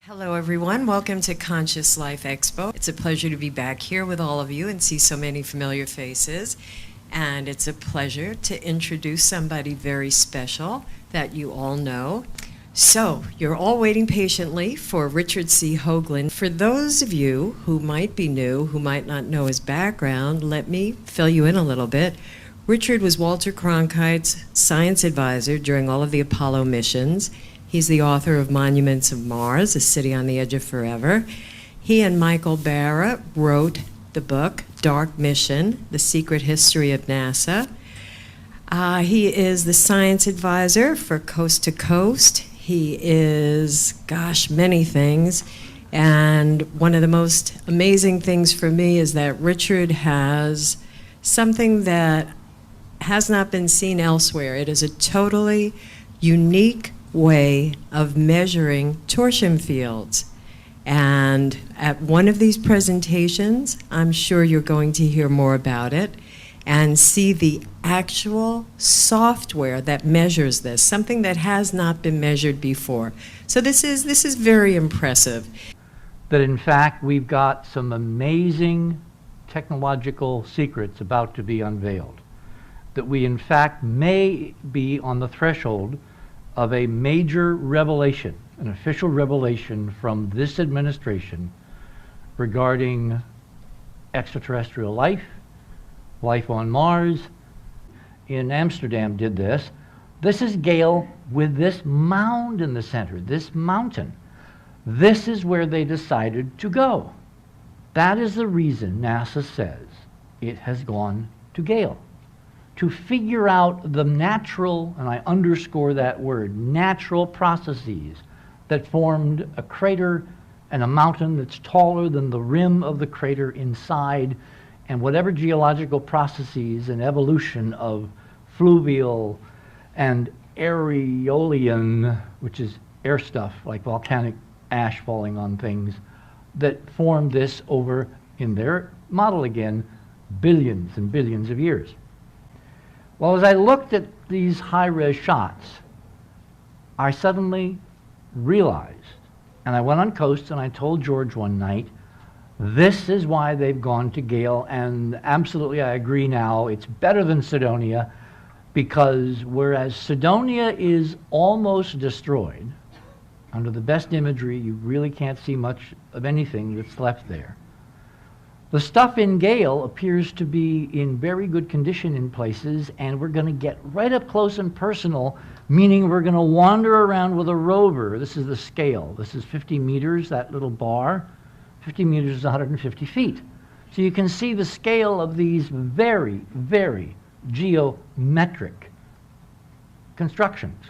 Hello everyone, welcome to Conscious Life Expo. It's a pleasure to be back here with all of you and see so many familiar faces. And it's a pleasure to introduce somebody very special that you all know. So, you're all waiting patiently for Richard C. Hogland. For those of you who might be new, who might not know his background, let me fill you in a little bit. Richard was Walter Cronkite's science advisor during all of the Apollo missions. He's the author of Monuments of Mars, A City on the Edge of Forever. He and Michael Barra wrote the book, Dark Mission, The Secret History of NASA. He is the science advisor for Coast to Coast. He is, many things. And one of the most amazing things for me is that Richard has something that has not been seen elsewhere. It is a totally unique way of measuring torsion fields. And at one of these presentations, I'm sure you're going to hear more about it and see the actual software that measures this, something that has not been measured before. So this is very impressive. That in fact we've got some amazing technological secrets about to be unveiled. That we in fact may be on the threshold of a major revelation, an official revelation from this administration regarding extraterrestrial life, life on Mars. In Amsterdam did this. This is Gale with this mound in the center, this mountain. This is where they decided to go. That is the reason NASA says it has gone to Gale. To figure out the natural, and I underscore that word, natural processes that formed a crater and a mountain that's taller than the rim of the crater inside, and whatever geological processes and evolution of fluvial and aeolian, which is air stuff like volcanic ash falling on things, that formed this over, in their model again, billions and billions of years. Well, as I looked at these high-res shots, I suddenly realized, and I went on Coast and I told George one night, this is why they've gone to Gale, and absolutely I agree now, it's better than Cydonia, because whereas Cydonia is almost destroyed, under the best imagery you really can't see much of anything that's left there. The stuff in Gale appears to be in very good condition in places, and we're going to get right up close and personal, meaning we're going to wander around with a rover. This is the scale. This is 50 meters, that little bar. 50 meters is 150 feet. So you can see the scale of these very, very geometric constructions.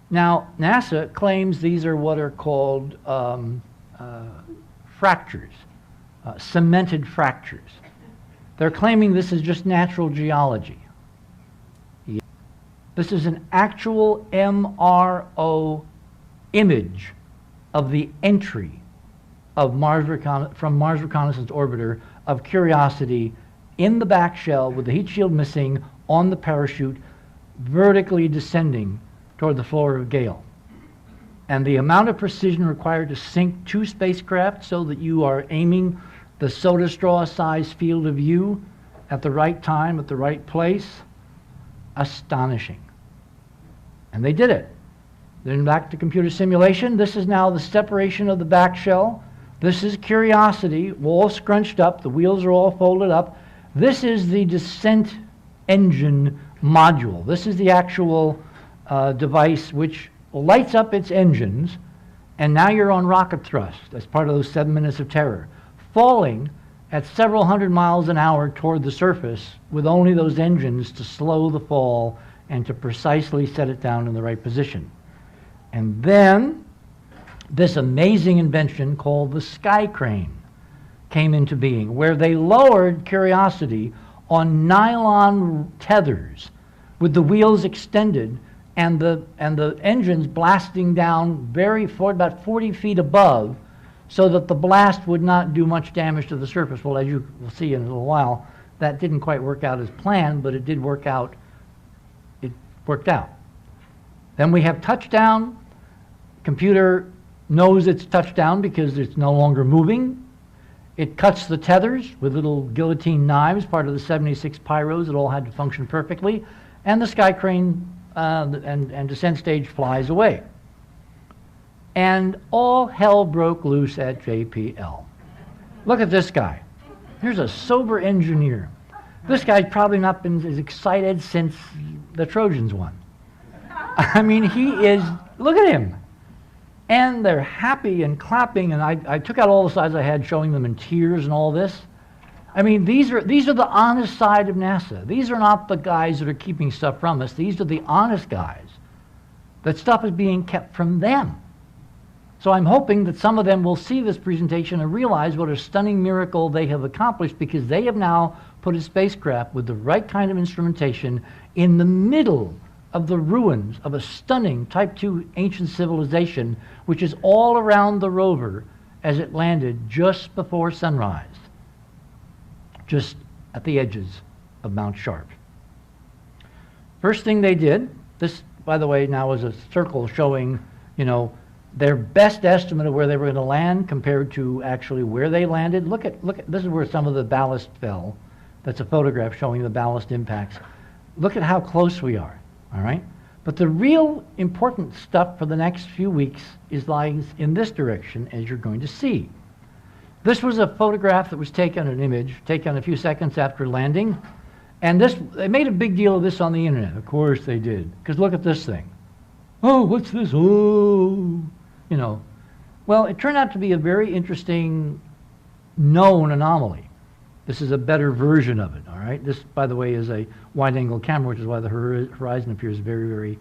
Now, NASA claims these are what are called fractures. Cemented fractures. They're claiming this is just natural geology. This is an actual MRO image of the entry of from Mars Reconnaissance Orbiter of Curiosity in the back shell with the heat shield missing on the parachute, vertically descending toward the floor of Gale. And the amount of precision required to sink two spacecraft so that you are aiming the soda straw size field of view at the right time, at the right place, astonishing. And they did it. Then back to computer simulation. This is now the separation of the back shell. This is Curiosity, all scrunched up, the wheels are all folded up. This is the descent engine module. This is the actual device which lights up its engines, and now you're on rocket thrust as part of those 7 minutes of terror, falling at several hundred miles an hour toward the surface with only those engines to slow the fall and to precisely set it down in the right position. And then this amazing invention called the sky crane came into being, where they lowered Curiosity on nylon tethers with the wheels extended and the engines blasting down for about 40 feet above, so that the blast would not do much damage to the surface. Well, as you will see in a little while, that didn't quite work out as planned, but it did work out. It worked out. Then we have touchdown, computer knows it's touchdown because it's no longer moving. It cuts the tethers with little guillotine knives, part of the 76 pyros that all had to function perfectly, and the sky crane and descent stage flies away. And all hell broke loose at JPL. Look at this guy. Here's a sober engineer. This guy's probably not been as excited since the Trojans won. I mean, he is, look at him. And they're happy and clapping, and I took out all the slides I had showing them in tears and all this. I mean, these are the honest side of NASA. These are not the guys that are keeping stuff from us. These are the honest guys. That stuff is being kept from them. So I'm hoping that some of them will see this presentation and realize what a stunning miracle they have accomplished, because they have now put a spacecraft with the right kind of instrumentation in the middle of the ruins of a stunning Type II ancient civilization, which is all around the rover as it landed just before sunrise, just at the edges of Mount Sharp. First thing they did, this, by the way, now is a circle showing, you know, their best estimate of where they were going to land compared to actually where they landed. Look at, this is where some of the ballast fell. That's a photograph showing the ballast impacts. Look at how close we are, all right? But the real important stuff for the next few weeks is lies in this direction, as you're going to see. This was a photograph that was taken, an image, taken a few seconds after landing. And this, they made a big deal of this on the internet. Of course they did, because look at this thing. Oh, what's this? Oh, you know. Well, it turned out to be a very interesting known anomaly. This is a better version of it, all right? This, by the way, is a wide-angle camera, which is why the horizon appears very, very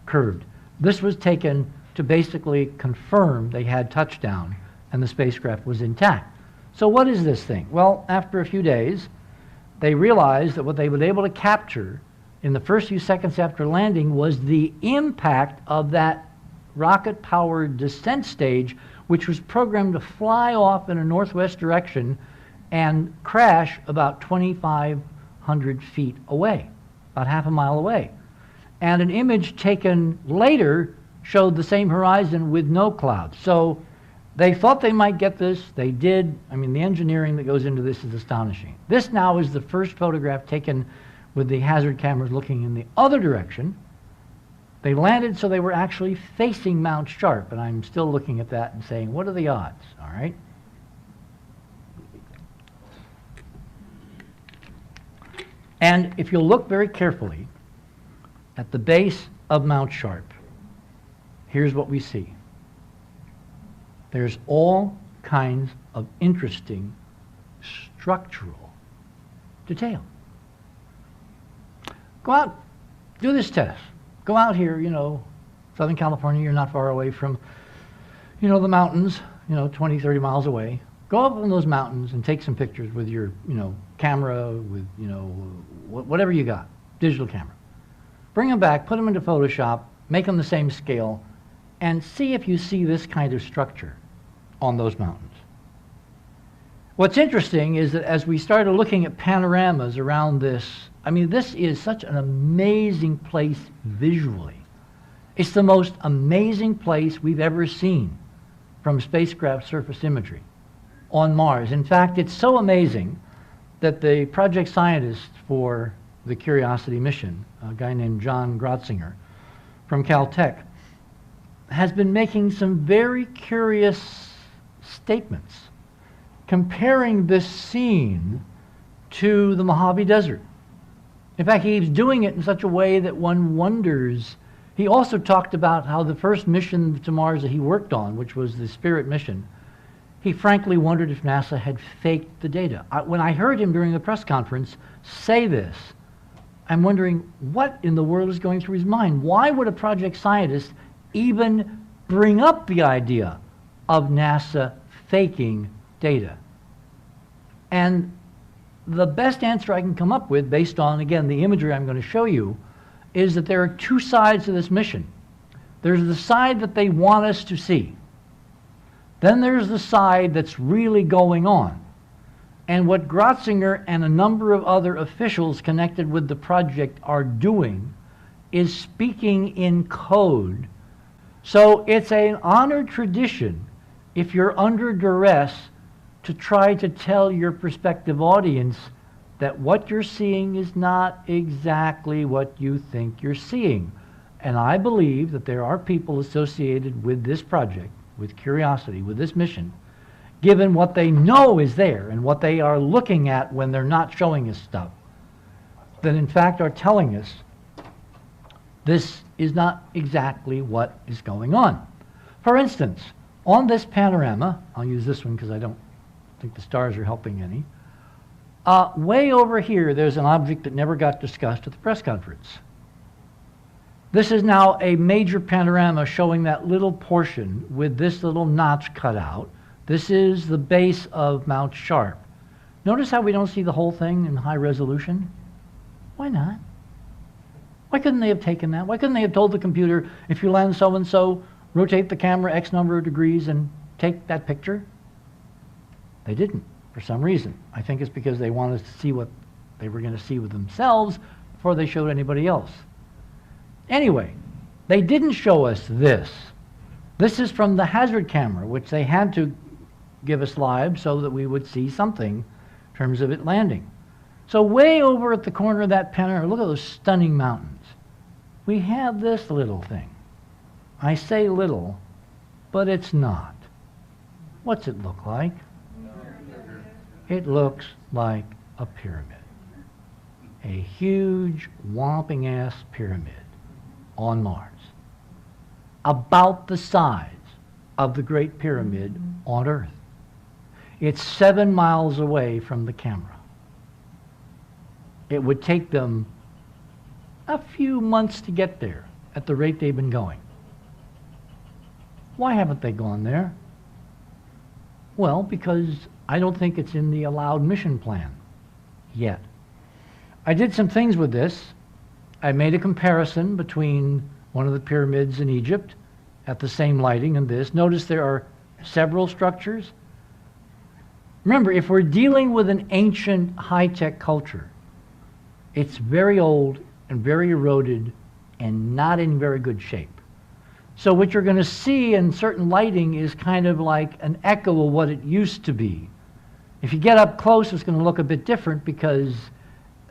curved. This was taken to basically confirm they had touchdown and the spacecraft was intact. So what is this thing? Well, after a few days, they realized that what they were able to capture in the first few seconds after landing was the impact of that rocket-powered descent stage, which was programmed to fly off in a northwest direction and crash about 2,500 feet away, about half a mile away. And an image taken later showed the same horizon with no clouds. So they thought they might get this. They did. I mean, the engineering that goes into this is astonishing. This now is the first photograph taken with the hazard cameras looking in the other direction. They landed so they were actually facing Mount Sharp, and I'm still looking at that and saying, what are the odds, all right? And if you'll look very carefully at the base of Mount Sharp, here's what we see. There's all kinds of interesting structural detail. Go out, do this test. Go out here, you know, Southern California, you're not far away from, you know, the mountains, you know, 20, 30 miles away. Go up in those mountains and take some pictures with your, you know, camera, with, you know, whatever you got, digital camera. Bring them back, put them into Photoshop, make them the same scale, and see if you see this kind of structure on those mountains. What's interesting is that as we started looking at panoramas around this, I mean, this is such an amazing place visually. It's the most amazing place we've ever seen from spacecraft surface imagery on Mars. In fact, it's so amazing that the project scientist for the Curiosity mission, a guy named John Grotzinger from Caltech, has been making some very curious statements comparing this scene to the Mojave Desert. In fact, he's doing it in such a way that one wonders. He also talked about how the first mission to Mars that he worked on, which was the Spirit mission, he frankly wondered if NASA had faked the data. When I heard him during the press conference say this, I'm wondering what in the world is going through his mind. Why would a project scientist even bring up the idea of NASA faking data? And the best answer I can come up with, based on, again, the imagery I'm going to show you, is that there are two sides to this mission. There's the side that they want us to see. Then there's the side that's really going on. And what Grotzinger and a number of other officials connected with the project are doing is speaking in code So it's an honored tradition, if you're under duress, to try to tell your prospective audience that what you're seeing is not exactly what you think you're seeing. And I believe that there are people associated with this project, with Curiosity, with this mission, given what they know is there and what they are looking at when they're not showing us stuff, that in fact are telling us this is not exactly what is going on. For instance, on this panorama, I'll use this one because I don't think the stars are helping any, way over here there's an object that never got discussed at the press conference. This is now a major panorama showing that little portion with this little notch cut out. This is the base of Mount Sharp. Notice how we don't see the whole thing in high resolution? Why not? Why couldn't they have taken that? Why couldn't they have told the computer, if you land so-and-so, rotate the camera X number of degrees and take that picture? They didn't, for some reason. I think it's because they wanted us to see what they were going to see with themselves before they showed anybody else. Anyway, they didn't show us this. This is from the hazard camera, which they had to give us live so that we would see something in terms of it landing. So way over at the corner of that panorama, look at those stunning mountains. We have this little thing. I say little, but it's not. What's it look like? It looks like a pyramid. A huge, whomping-ass pyramid on Mars. About the size of the Great Pyramid on Earth. It's 7 miles away from the camera. It would take them a few months to get there at the rate they've been going. Why haven't they gone there? Well, because I don't think it's in the allowed mission plan yet. I did some things with this. I made a comparison between one of the pyramids in Egypt at the same lighting and this. Notice there are several structures. Remember, if we're dealing with an ancient high-tech culture, it's very old and very eroded and not in very good shape. So what you're going to see in certain lighting is kind of like an echo of what it used to be. If you get up close, it's going to look a bit different because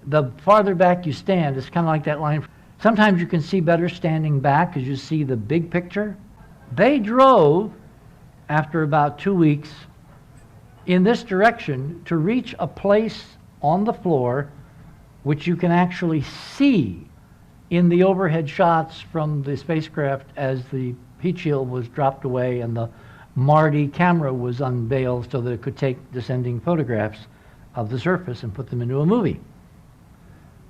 the farther back you stand, it's kind of like that line. Sometimes you can see better standing back because you see the big picture. They drove, after about 2 weeks, in this direction to reach a place on the floor which you can actually see in the overhead shots from the spacecraft as the heat shield was dropped away and the Marte camera was unveiled so that it could take descending photographs of the surface and put them into a movie.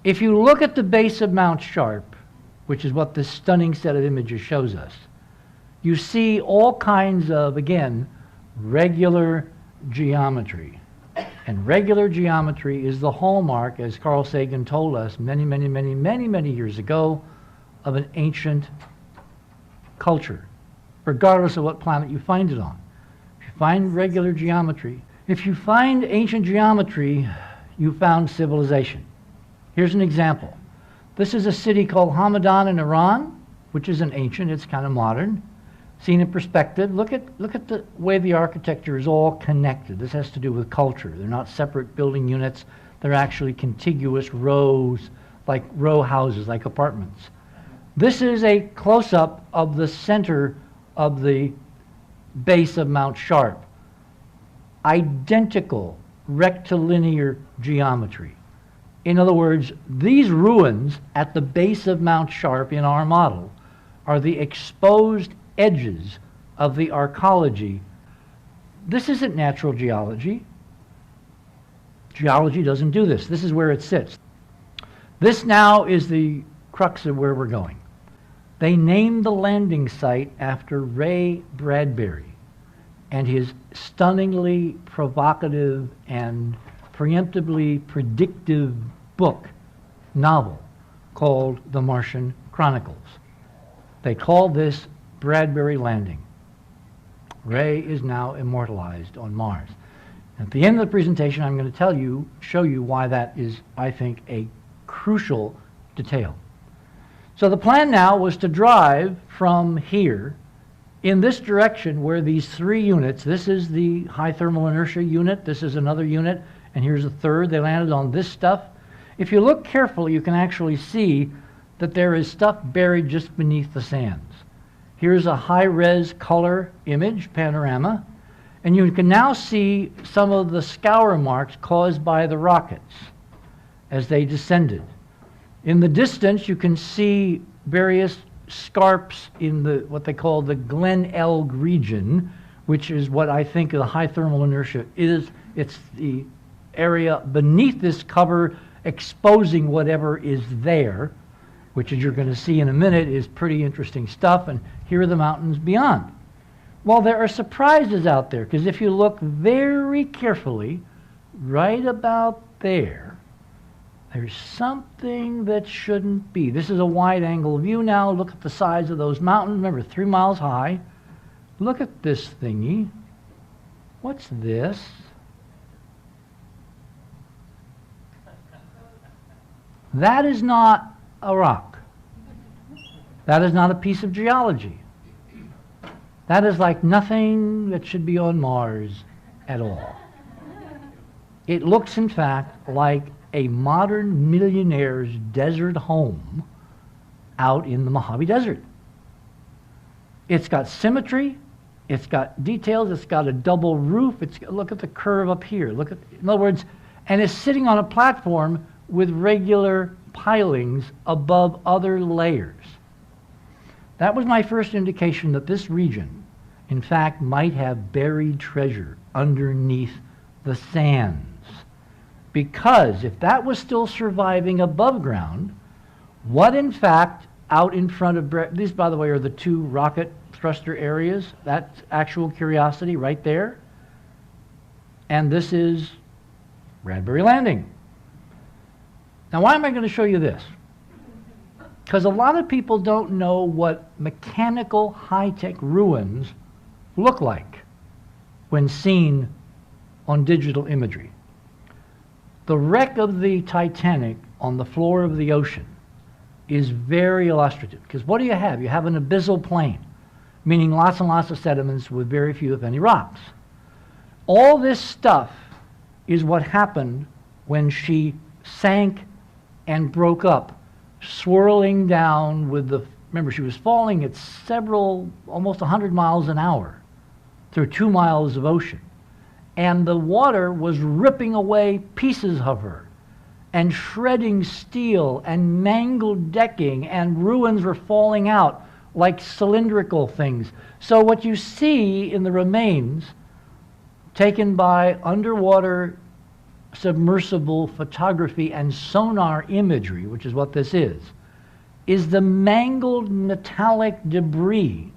If you look at the base of Mount Sharp, which is what this stunning set of images shows us, you see all kinds of, again, regular geometry. And regular geometry is the hallmark, as Carl Sagan told us many years ago, of an ancient culture, regardless of what planet you find it on. If you find regular geometry, if you find ancient geometry, you found civilization. Here's an example. This is a city called Hamadan in Iran, which isn't ancient, it's kind of modern. Seen in perspective, look at the way the architecture is all connected. This has to do with culture. They're not separate building units. They're actually contiguous rows, like row houses, like apartments. This is a close-up of the center of the base of Mount Sharp. Identical rectilinear geometry. In other words, these ruins at the base of Mount Sharp in our model are the exposed edges of the arcology. This isn't natural geology. Geology doesn't do this. This is where it sits. This now is the crux of where we're going. They named the landing site after Ray Bradbury and his stunningly provocative and preemptively predictive novel called The Martian Chronicles. They called this Bradbury Landing. Ray is now immortalized on Mars. At the end of the presentation, I'm going to show you why that is, I think, a crucial detail. So the plan now was to drive from here in this direction where these three units, this is the high thermal inertia unit, this is another unit, and here's a third, they landed on this stuff. If you look carefully, you can actually see that there is stuff buried just beneath the sands. Here's a high-res color image, panorama, and you can now see some of the scour marks caused by the rockets as they descended. In the distance, you can see various scarps in the what they call the Glen Elg region, which is what I think the high thermal inertia is. It's the area beneath this cover exposing whatever is there, which, as you're going to see in a minute, is pretty interesting stuff. And here are the mountains beyond. Well, there are surprises out there, because if you look very carefully, right about there, there's something that shouldn't be. This is a wide-angle view now. Look at the size of those mountains. Remember, 3 miles high. Look at this thingy. What's this? That is not a rock. That is not a piece of geology. That is like nothing that should be on Mars at all. It looks, in fact, like a modern millionaire's desert home out in the Mojave Desert. It's got symmetry, it's got details, it's got a double roof, look at the curve up here. In other words, and it's sitting on a platform with regular pilings above other layers. That was my first indication that this region, in fact, might have buried treasure underneath the sands. Because if that was still surviving above ground, what in fact out in front of, these by the way are the 2 rocket thruster areas, that's actual Curiosity right there, and this is Bradbury Landing. Now, why am I going to show you this? Because a lot of people don't know what mechanical high-tech ruins look like when seen on digital imagery. The wreck of the Titanic on the floor of the ocean is very illustrative, because what do you have? You have an abyssal plain, meaning lots and lots of sediments with very few, if any, rocks. All this stuff is what happened when she sank and broke up, swirling down with the, remember, she was falling at almost 100 miles an hour through 2 miles of ocean. And the water was ripping away pieces of her and shredding steel and mangled decking, and ruins were falling out like cylindrical things. So what you see in the remains taken by underwater submersible photography and sonar imagery, which is what this is the mangled metallic debris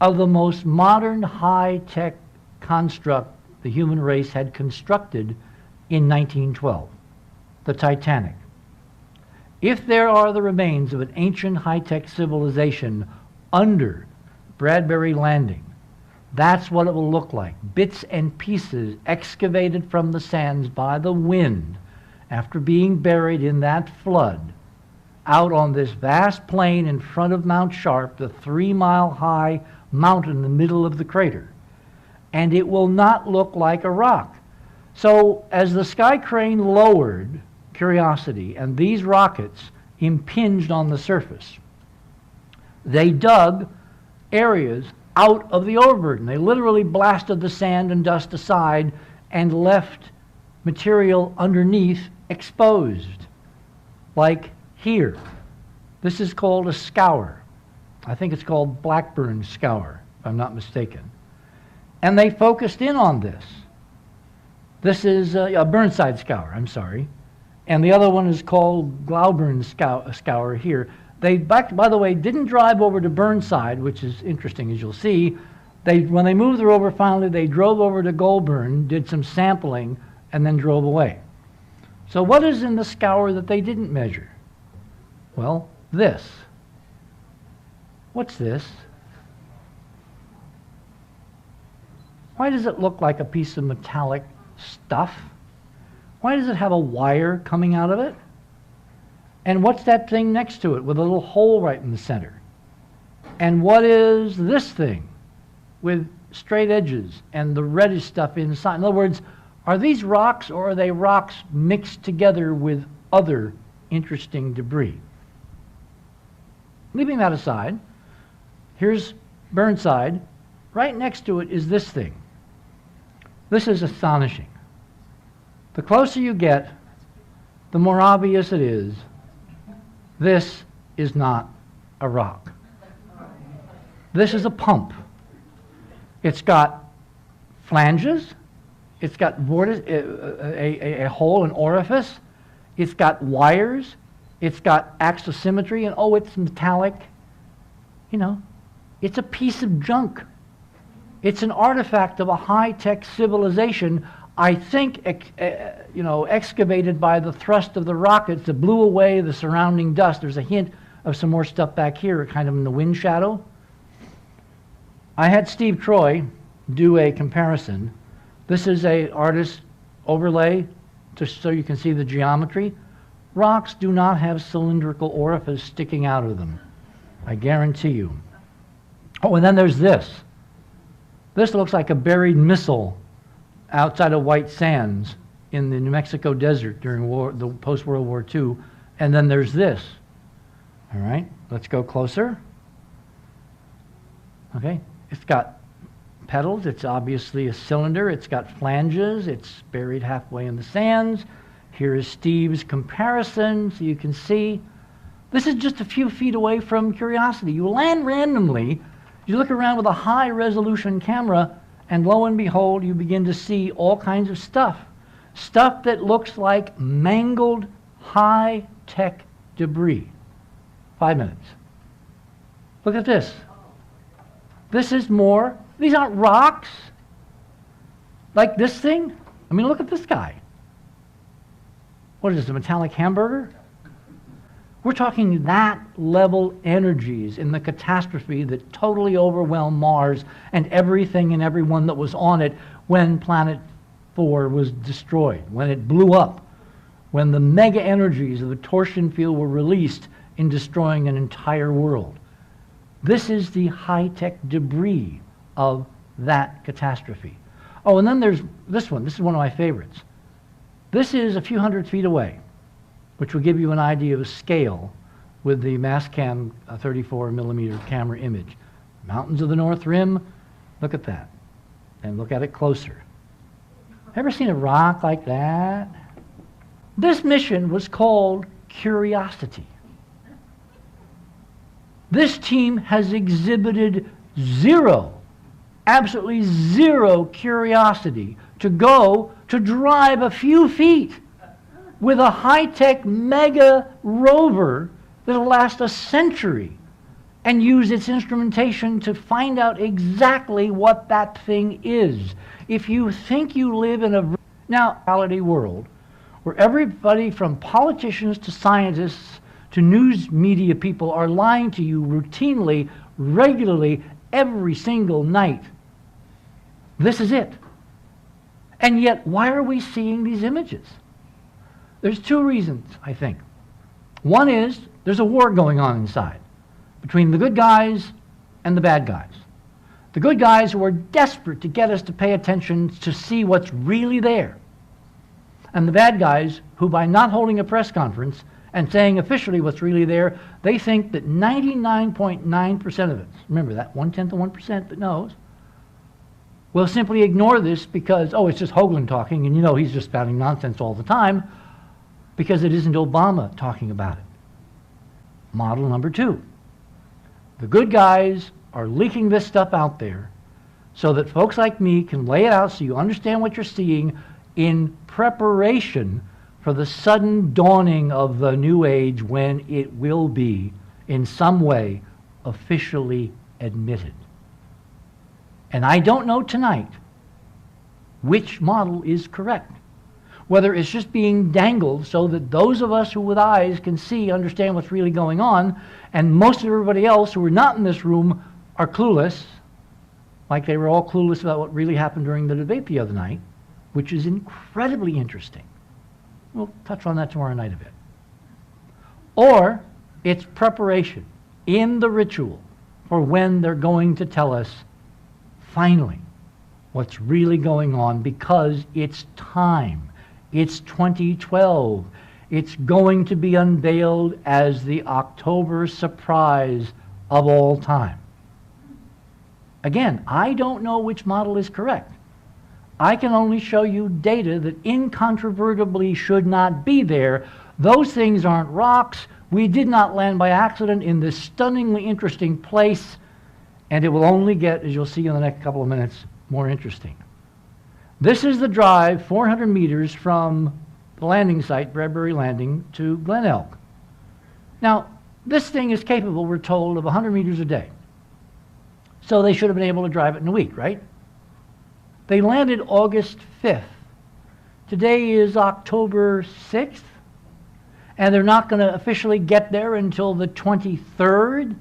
of the most modern high-tech construct the human race had constructed in 1912, the Titanic. If there are the remains of an ancient high-tech civilization under Bradbury Landing, that's what it will look like. Bits and pieces excavated from the sands by the wind after being buried in that flood out on this vast plain in front of Mount Sharp, the 3-mile-high mountain in the middle of the crater. And it will not look like a rock. So as the sky crane lowered Curiosity and these rockets impinged on the surface, they dug areas out of the overburden. They literally blasted the sand and dust aside and left material underneath exposed, like here. This is called a scour. I think it's called Blackburn scour, if I'm not mistaken. And they focused in on this. This is a Burnside scour, I'm sorry. And the other one is called Glauburn scour here. They, by the way, didn't drive over to Burnside, which is interesting, as you'll see. When they moved the rover, finally, they drove over to Goulburn, did some sampling, and then drove away. So what is in the scour that they didn't measure? Well, this. What's this? Why does it look like a piece of metallic stuff? Why does it have a wire coming out of it? And what's that thing next to it with a little hole right in the center? And what is this thing? with straight edges and the reddish stuff inside. In other words, are these rocks or are they rocks mixed together with other interesting debris? Leaving that aside, here's Burnside. Right next to it is this thing. This is astonishing. The closer you get, the more obvious it is. This is not a rock. This is a pump. It's got flanges. It's got vortice, a hole, an orifice. It's got wires. It's got axisymmetry, and oh, it's metallic. You know, it's a piece of junk. It's an artifact of a high-tech civilization, I think, excavated by the thrust of the rockets that blew away the surrounding dust. There's a hint of some more stuff back here, kind of in the wind shadow. I had Steve Troy do a comparison. This is a artist overlay just so you can see the geometry. Rocks do not have cylindrical orifice sticking out of them, I guarantee you. Oh, and then there's this. This looks like a buried missile outside of White Sands in the New Mexico desert during the post-World War II. And then there's this. All right, let's go closer. Okay, it's got petals. It's obviously a cylinder. It's got flanges. It's buried halfway in the sands. Here is Steve's comparison, so you can see. This is just a few feet away from Curiosity. You land randomly. You look around with a high-resolution camera, and lo and behold, you begin to see all kinds of stuff. Stuff that looks like mangled, high-tech debris. 5 minutes. Look at this. This is more. These aren't rocks. Like this thing. I mean, look at this guy. What is this, a metallic hamburger? We're talking that level energies in the catastrophe that totally overwhelmed Mars and everything and everyone that was on it when Planet 4 was destroyed, when it blew up, when the mega energies of the torsion field were released in destroying an entire world. This is the high-tech debris of that catastrophe. Oh, and then there's this one. This is one of my favorites. This is a few hundred feet away, which will give you an idea of scale with the Mastcam 34mm camera image. Mountains of the North Rim, look at that. And look at it closer. Ever seen a rock like that? This mission was called Curiosity. This team has exhibited zero, absolutely zero curiosity to go to drive a few feet with a high-tech mega rover that'll last a century and use its instrumentation to find out exactly what that thing is. If you think you live in a reality world where everybody from politicians to scientists to news media people are lying to you routinely, regularly, every single night, this is it. And yet, why are we seeing these images? There's two reasons, I think. One is there's a war going on inside between the good guys and the bad guys. The good guys who are desperate to get us to pay attention to see what's really there. And the bad guys who, by not holding a press conference and saying officially what's really there, they think that 99.9% of it, remember that 1/10 of 1% that knows, will simply ignore this because, oh, it's just Hogland talking, and you know he's just spouting nonsense all the time, because it isn't Obama talking about it. Model number two. The good guys are leaking this stuff out there so that folks like me can lay it out so you understand what you're seeing in preparation for the sudden dawning of the new age when it will be, in some way, officially admitted. And I don't know tonight which model is correct. Whether it's just being dangled so that those of us who with eyes can see, understand what's really going on, and most of everybody else who are not in this room are clueless, like they were all clueless about what really happened during the debate the other night, which is incredibly interesting. We'll touch on that tomorrow night a bit. Or it's preparation in the ritual for when they're going to tell us finally, what's really going on, because it's time. It's 2012. It's going to be unveiled as the October surprise of all time. Again, I don't know which model is correct. I can only show you data that incontrovertibly should not be there. Those things aren't rocks. We did not land by accident in this stunningly interesting place, and it will only get, as you'll see in the next couple of minutes, more interesting. This is the drive 400 meters from the landing site, Bradbury Landing, to Glen Elk. Now, this thing is capable, we're told, of 100 meters a day. So they should have been able to drive it in a week, right? They landed August 5th. Today is October 6th, and they're not going to officially get there until the 23rd.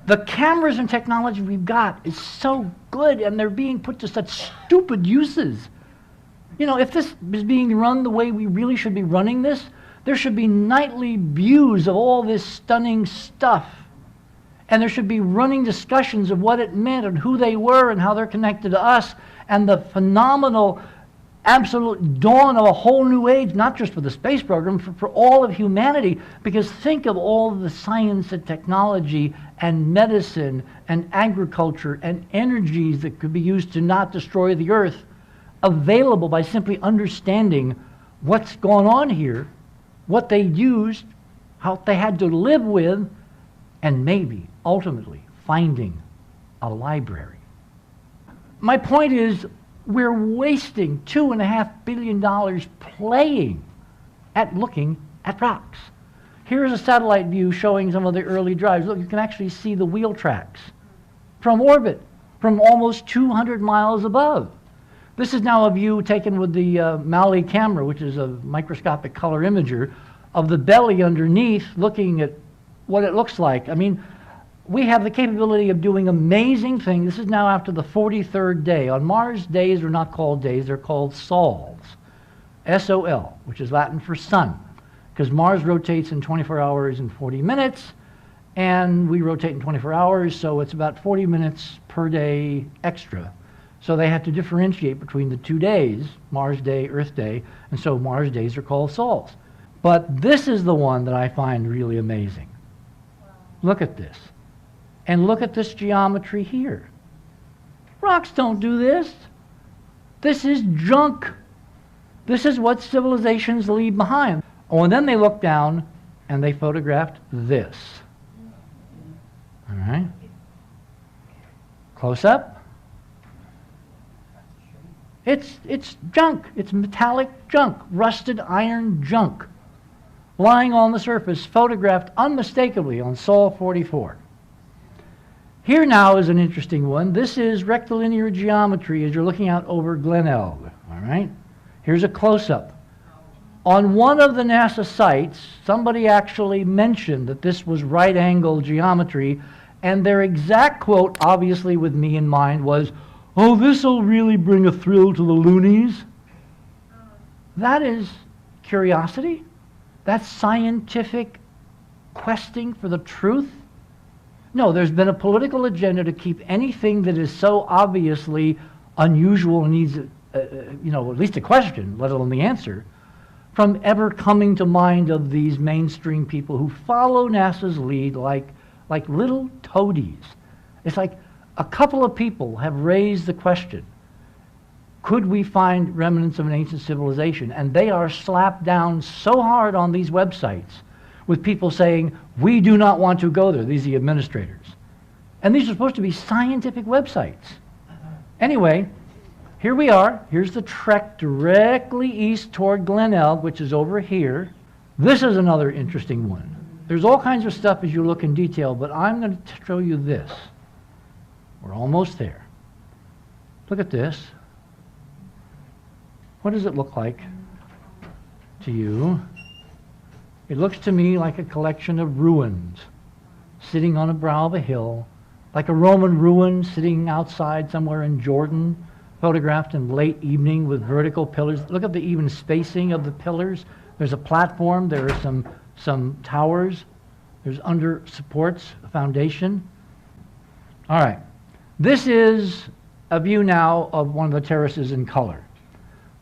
The cameras and technology we've got is so good, and they're being put to such stupid uses. You know, if this is being run the way we really should be running this, there should be nightly views of all this stunning stuff. And there should be running discussions of what it meant and who they were and how they're connected to us, and the phenomenal, absolute dawn of a whole new age, not just for the space program, for all of humanity. Because think of all the science and technology and medicine and agriculture and energies that could be used to not destroy the Earth, available by simply understanding what's going on here, what they used, how they had to live with, and maybe, ultimately, finding a library. My point is, we're wasting $2.5 billion playing at looking at rocks. Here's a satellite view showing some of the early drives. Look, you can actually see the wheel tracks from orbit, from almost 200 miles above. This is now a view taken with the Mali camera, which is a microscopic color imager, of the belly underneath, looking at what it looks like. I mean, we have the capability of doing amazing things. This is now after the 43rd day. On Mars, days are not called days, they're called sols. S-O-L, which is Latin for sun, because Mars rotates in 24 hours and 40 minutes, and we rotate in 24 hours, so it's about 40 minutes per day extra. So they have to differentiate between the 2 days, Mars day, Earth day, and so Mars days are called sols. But this is the one that I find really amazing. Look at this. And look at this geometry here. Rocks don't do this. This is junk. This is what civilizations leave behind. Oh, and then they looked down and they photographed this. All right. Close up. It's junk. It's metallic junk, rusted iron junk, lying on the surface, photographed unmistakably on Sol 44. Here now is an interesting one. This is rectilinear geometry as you're looking out over Glen Elk. All right? Here's a close-up. On one of the NASA sites, somebody actually mentioned that this was right-angle geometry, and their exact quote, obviously with me in mind, was, "Oh, this'll really bring a thrill to the loonies." That is curiosity. That's scientific questing for the truth. No, there's been a political agenda to keep anything that is so obviously unusual and needs, at least a question, let alone the answer, from ever coming to mind of these mainstream people who follow NASA's lead like little toadies. It's like a couple of people have raised the question, could we find remnants of an ancient civilization? And they are slapped down so hard on these websites with people saying, we do not want to go there. These are the administrators. And these are supposed to be scientific websites. Anyway, here we are. Here's the trek directly east toward Glen Elk, which is over here. This is another interesting one. There's all kinds of stuff as you look in detail, but I'm going to show you this. We're almost there. Look at this. What does it look like to you? It looks to me like a collection of ruins sitting on a brow of a hill, like a Roman ruin sitting outside somewhere in Jordan, photographed in late evening with vertical pillars. Look at the even spacing of the pillars. There's a platform, there are some towers, there's under supports, a foundation. All right, This is a view now of one of the terraces in color.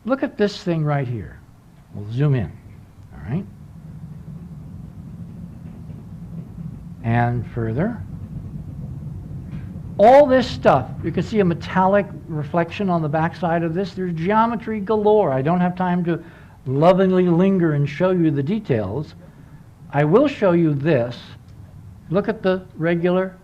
Look at this thing right here. We'll zoom in, all right? And further. All this stuff, you can see a metallic reflection on the backside of this. There's geometry galore. I don't have time to lovingly linger and show you the details. I will show you this. Look at the regular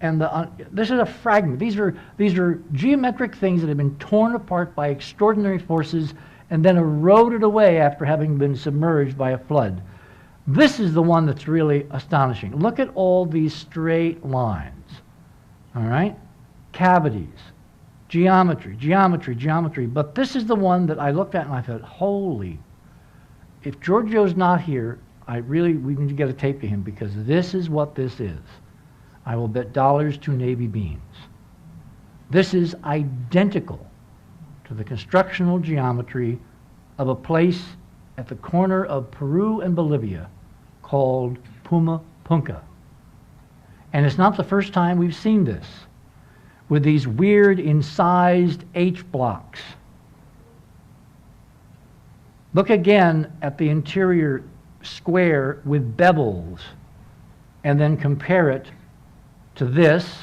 and the, this is a fragment. These are geometric things that have been torn apart by extraordinary forces and then eroded away after having been submerged by a flood. This is the one that's really astonishing. Look at all these straight lines, all right? Cavities, geometry, geometry, geometry. But this is the one that I looked at and I thought, holy, if Giorgio's not here, we need to get a tape to him, because this is what this is. I will bet dollars to Navy beans. This is identical to the constructional geometry of a place at the corner of Peru and Bolivia called Puma Punka. And it's not the first time we've seen this, with these weird incised H blocks. Look again at the interior square with bevels, and then compare it to this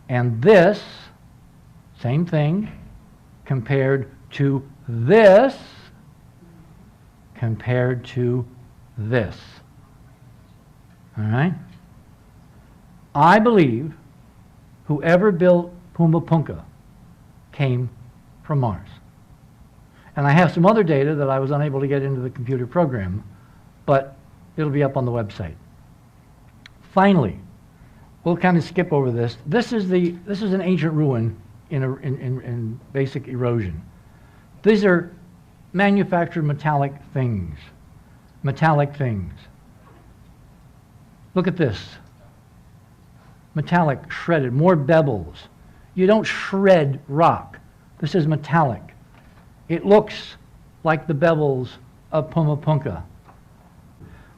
and this, same thing, compared to this, compared to this. All right? I believe whoever built Puma Punka came from Mars. And I have some other data that I was unable to get into the computer program, but it'll be up on the website. Finally, we'll kind of skip over this. This is an ancient ruin in basic erosion. These are manufactured metallic things. Metallic things. Look at this. Metallic, shredded, more bevels. You don't shred rock. This is metallic. It looks like the bevels of Puma Punka.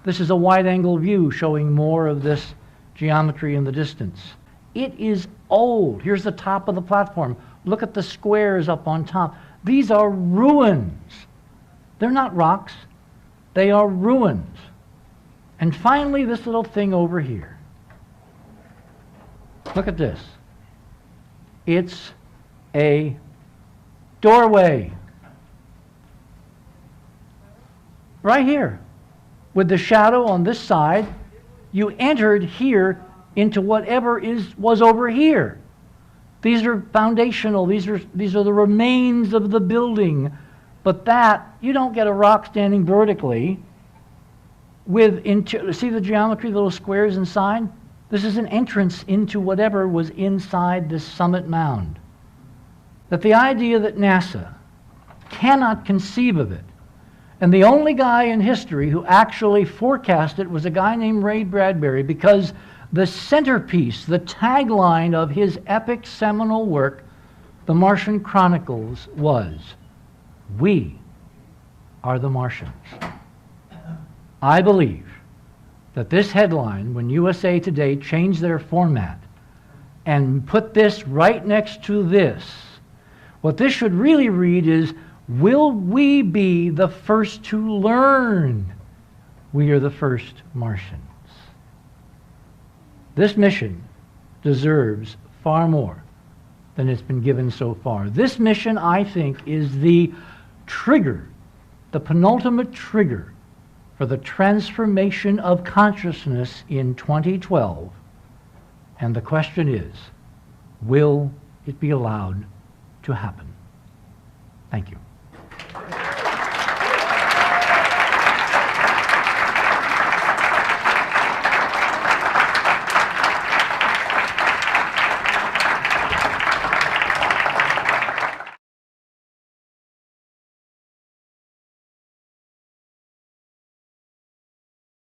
This is a wide-angle view showing more of this geometry in the distance. It is old. Here's the top of the platform. Look at the squares up on top. These are ruins. They're not rocks. They are ruins. And finally, this little thing over here. Look at this. It's a doorway. Right here. With the shadow on this side, you entered here into whatever was over here. These are foundational. These are the remains of the building. But that, you don't get a rock standing vertically. See the geometry, the little squares inside? This is an entrance into whatever was inside this summit mound. That the idea that NASA cannot conceive of it, and the only guy in history who actually forecast it was a guy named Ray Bradbury, because the centerpiece, the tagline of his epic seminal work, The Martian Chronicles, was, "We are the Martians." I believe that this headline, when USA Today changed their format and put this right next to this, what this should really read is, will we be the first to learn we are the first Martians? This mission deserves far more than it's been given so far. This mission, I think, is the trigger, the penultimate trigger for the transformation of consciousness in 2012. And the question is, will it be allowed to happen? Thank you.